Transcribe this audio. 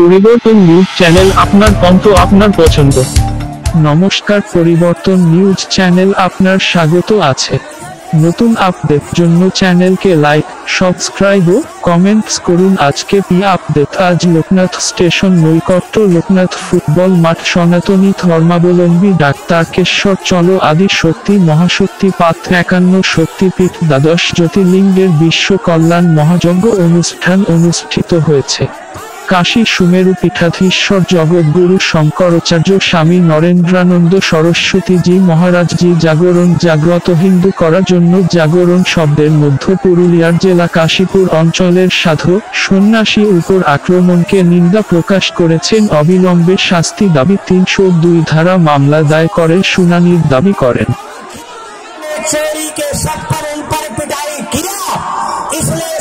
পরিবর্তন news channel, আপনার কণ্ঠ, আপনার পছন্দ। নমস্কার, পরিবর্তন নিউজ চ্যানেল আপনার স্বাগত আছে। নতুন আপডেট জন্য চ্যানেলকে লাইক, সাবস্ক্রাইব ও কমেন্টস করুন। আজকে আপডেট। আজ লোকনাথ স্টেশন নৈকট্য লোকনাথ ফুটবল মাঠ সনাতনী ধর্মাবলম্বী ডাক্তারকেশ্বর চলো আদি শক্তি মহাশক্তি পাঠ 51 শক্তিপীঠ দ্বাদশ জ্যোতির্লিঙ্গের বিশ্ব কল্যাণ মহাযজ্ঞ অনুষ্ঠান অনুষ্ঠিত হয়েছে। কাশী সুমেরু পীঠাধীশ্বর জগৎগুরু শঙ্করাচার্য স্বামী নরেন্দ্রানন্দ সরস্বতীজি মহারাজজি জাগরণ জাগ্রত হিন্দু করার জন্য জাগরণ শব্দের মধ্য পুরুলিয়ার জেলা কাশীপুর অঞ্চলের সাধু সন্ন্যাসী উপর আক্রমণকে নিন্দা প্রকাশ করেছেন। অবিলম্বে শাস্তি দাবি 302 ধারা মামলা দায় করে শুনানির দাবি করেন। चोरी के सब पर उन पर पिटाई किया, इसलिए